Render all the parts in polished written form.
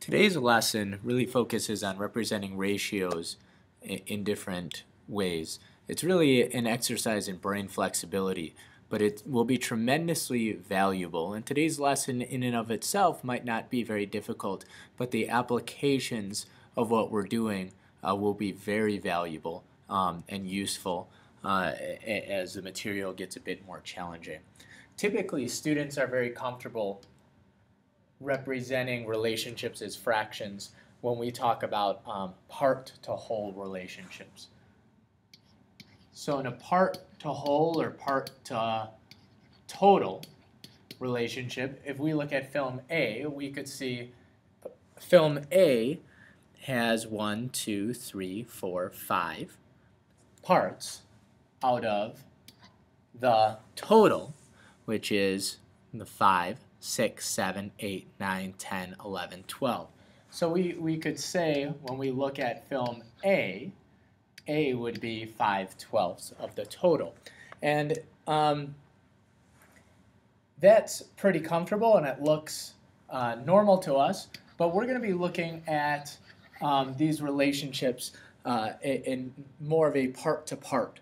Today's lesson really focuses on representing ratios in different ways. It's really an exercise in brain flexibility, but it will be tremendously valuable. And today's lesson in and of itself might not be very difficult, but the applications of what we're doing will be very valuable and useful as the material gets a bit more challenging. Typically, students are very comfortable representing relationships as fractions when we talk about part to whole relationships. So in a part to whole or part to total relationship, if we look at film A, we could see film A has 1, 2, 3, 4, 5 parts out of the total, which is the 5, 6, 7, 8, 9, 10, 11, 12. So we could say when we look at film A would be 5/12 of the total. And that's pretty comfortable and it looks normal to us, but we're going to be looking at these relationships in more of a part-to-part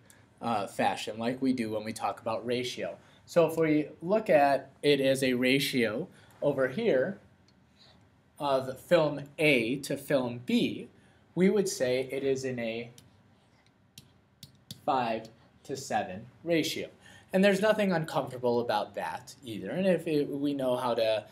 fashion like we do when we talk about ratio. So if we look at it as a ratio over here of film A to film B, we would say it is in a 5:7 ratio. And there's nothing uncomfortable about that either. And if we know how to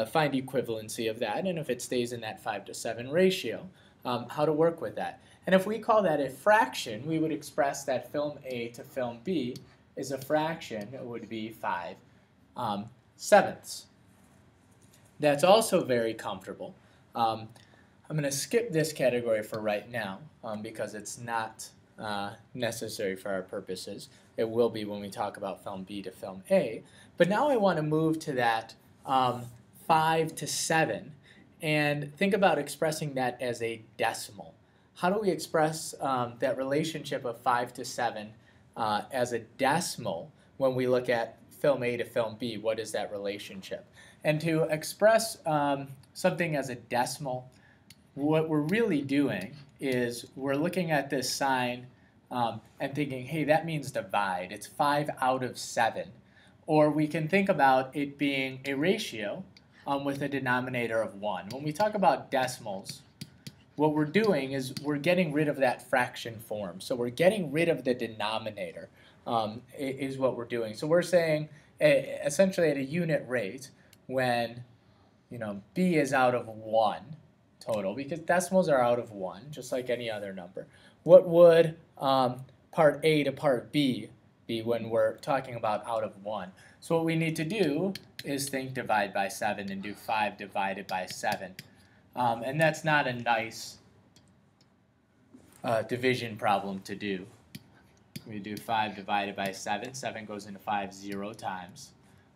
find equivalency of that, and if it stays in that 5:7 ratio, how to work with that. And if we call that a fraction, we would express that film A to film B is a fraction. It would be 5/7. That's also very comfortable. I'm going to skip this category for right now because it's not necessary for our purposes. It will be when we talk about film B to film A. But now I want to move to that 5/7 and think about expressing that as a decimal. How do we express that relationship of 5/7 as a decimal when we look at film A to film B? What is that relationship? And to express something as a decimal, what we're really doing is we're looking at this sign and thinking, hey, that means divide. It's 5/7. Or we can think about it being a ratio with a denominator of 1. When we talk about decimals, what we're doing is we're getting rid of that fraction form. So we're getting rid of the denominator is what we're doing. So we're saying essentially at a unit rate when B is out of 1 total, because decimals are out of 1 just like any other number, what would part A to part B be when we're talking about out of 1? So what we need to do is think divide by 7 and do 5 divided by 7. And that's not a nice division problem to do. We do 5 divided by 7. 7 goes into 5 0 times.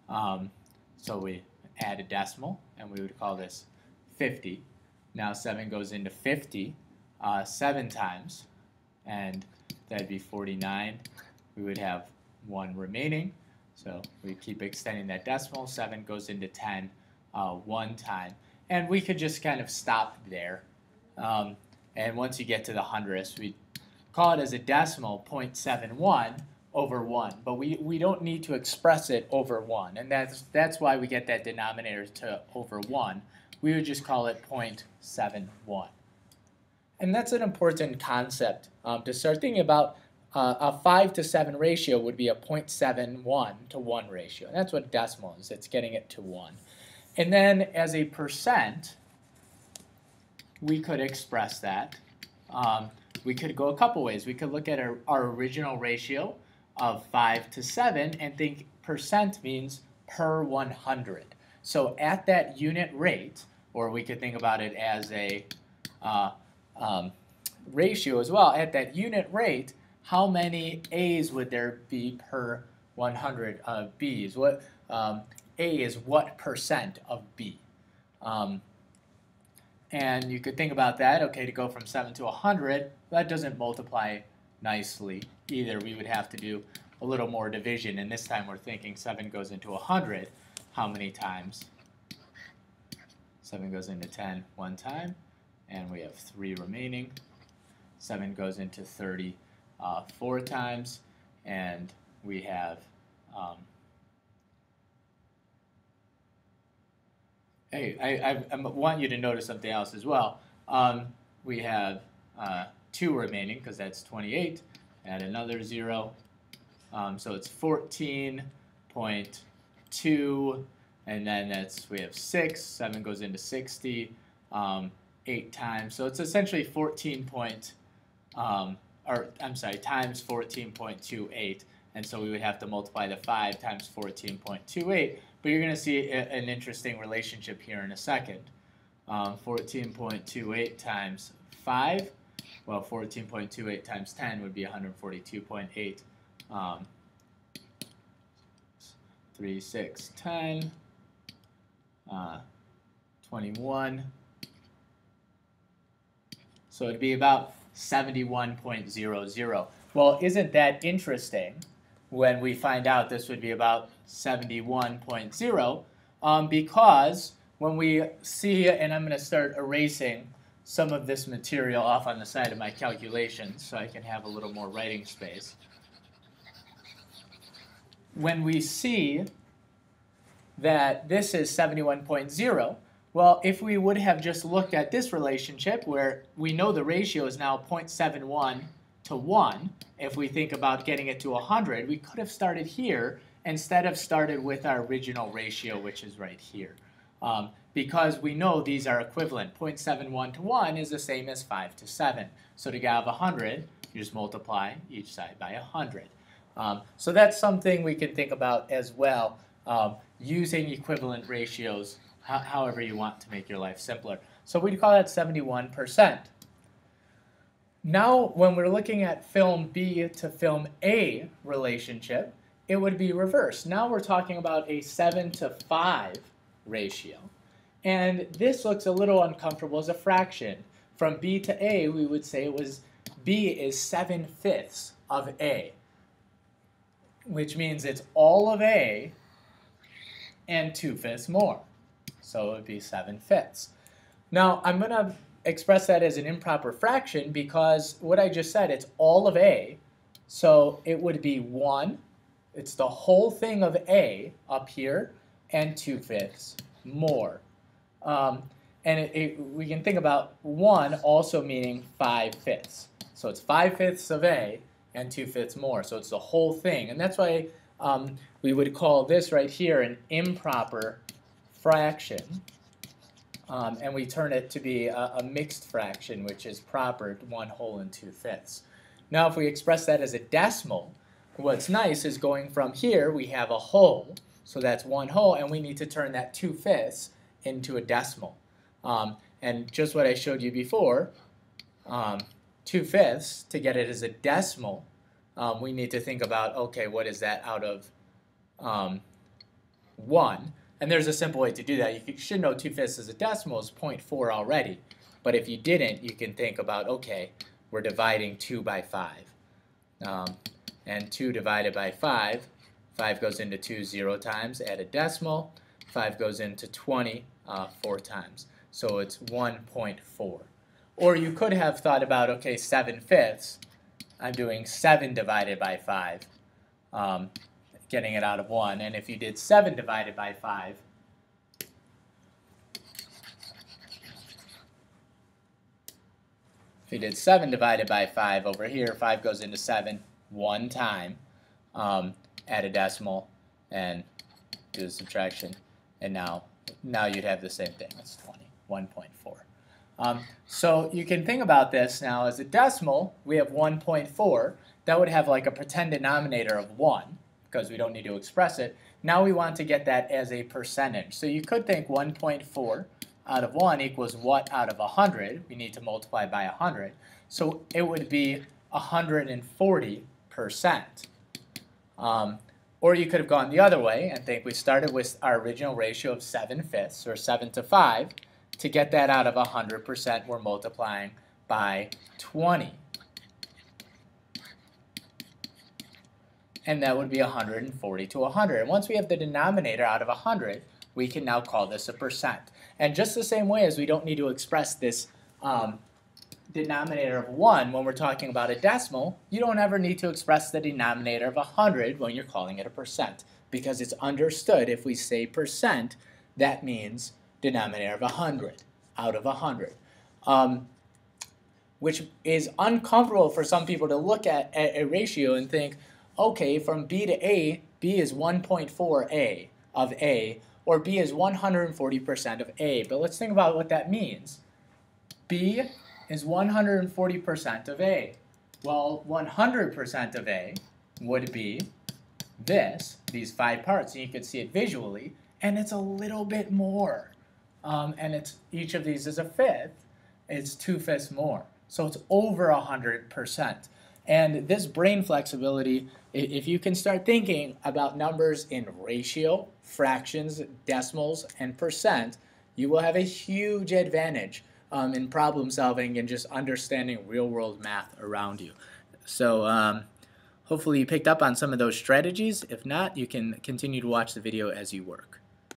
So we add a decimal, and we would call this 50. Now 7 goes into 50 7 times, and that'd be 49. We would have 1 remaining. So we keep extending that decimal. 7 goes into 10 1 time. And we could just kind of stop there. And once you get to the hundredths, we call it as a decimal 0.71 over 1. But we don't need to express it over 1. And that's why we get that denominator to over 1. We would just call it 0.71. And that's an important concept to start thinking about. A 5/7 ratio would be a 0.71 to 1 ratio. And that's what decimal is. It's getting it to 1. And then as a percent, we could express that. We could go a couple ways. We could look at our original ratio of 5/7 and think percent means per 100. So at that unit rate, or we could think about it as a ratio as well, at that unit rate, how many A's would there be per 100 of B's? What A is what percent of B? And you could think about that, okay, to go from 7 to 100, that doesn't multiply nicely either. We would have to do a little more division, and this time we're thinking 7 goes into 100. How many times 7 goes into 10 one time, and we have 3 remaining. 7 goes into 30 4 times, and we have I want you to notice something else as well. We have 2 remaining because that's 28. Add another 0. So it's 14.2, and then we have 6. 7 goes into 60 8 times. So it's essentially times 14.28. And so we would have to multiply the 5 times 14.28. But you're going to see an interesting relationship here in a second. 14.28 times 5. Well, 14.28 times 10 would be 142.8. 3, 6, 10, 21. So it'd be about 71.00. Well, isn't that interesting when we find out this would be about 71.0? Because when we see, and I'm going to start erasing some of this material off on the side of my calculations so I can have a little more writing space. When we see that this is 71.0, well, if we would have just looked at this relationship where we know the ratio is now 0.71 to 1, if we think about getting it to 100, we could have started here instead of started with our original ratio, which is right here. Because we know these are equivalent. 0.71 to 1 is the same as 5 to 7. So to have 100, you just multiply each side by 100. So that's something we can think about as well, using equivalent ratios however you want to make your life simpler. So we'd call that 71%. Now, when we're looking at film B to film A relationship, it would be reversed. Now we're talking about a 7 to 5 ratio. And this looks a little uncomfortable as a fraction. From B to A, we would say B is 7/5 of A, which means it's all of A and 2/5 more. So it would be 7/5. Now, I'm going to express that as an improper fraction because what I just said, it's all of A. So it would be 1. It's the whole thing of A up here and 2/5 more. We can think about 1 also meaning 5/5. So it's 5/5 of A and 2/5 more. So it's the whole thing. And that's why we would call this right here an improper fraction. And we turn it to be a mixed fraction, which is proper, 1 whole and 2/5. Now, if we express that as a decimal, what's nice is going from here, we have a whole. So that's 1 whole, and we need to turn that 2/5 into a decimal. And just what I showed you before, 2/5, to get it as a decimal, we need to think about, okay, what is that out of 1? And there's a simple way to do that. You should know 2/5 as a decimal is 0.4 already. But if you didn't, you can think about, okay, we're dividing 2 by 5. And 2 divided by 5, 5 goes into 2 0 times, add a decimal. 5 goes into 20 4 times. So it's 1.4. Or you could have thought about, okay, 7/5. I'm doing 7 divided by 5, getting it out of 1. And if you did 7 divided by 5, if you did 7 divided by 5 over here, 5 goes into 7 1 time, add a decimal, and do the subtraction. And now you'd have the same thing. That's 20, 1.4. So you can think about this now as a decimal. We have 1.4. That would have like a pretend denominator of 1 because we don't need to express it. Now we want to get that as a percentage. So you could think 1.4 out of 1 equals what out of 100? We need to multiply by 100. So it would be 140%. Or you could have gone the other way and think we started with our original ratio of 7/5, or 7 to 5. To get that out of 100%, we're multiplying by 20. And that would be 140 to 100. And once we have the denominator out of 100, we can now call this a percent. And just the same way as we don't need to express this denominator of 1 when we're talking about a decimal, you don't ever need to express the denominator of 100 when you're calling it a percent, because it's understood if we say percent, that means denominator of 100 out of 100. Which is uncomfortable for some people to look at a ratio and think, okay, from B to A, B is 1.4A of A, or B is 140% of A. But let's think about what that means. B is 140% of A. Well, 100% of A would be these 5 parts, and you can see it visually, and it's a little bit more. And each of these is a fifth. It's 2/5 more. So it's over 100%. And this brain flexibility, if you can start thinking about numbers in ratio, fractions, decimals, and percent, you will have a huge advantage in problem solving and just understanding real-world math around you. So hopefully you picked up on some of those strategies. If not, you can continue to watch the video as you work.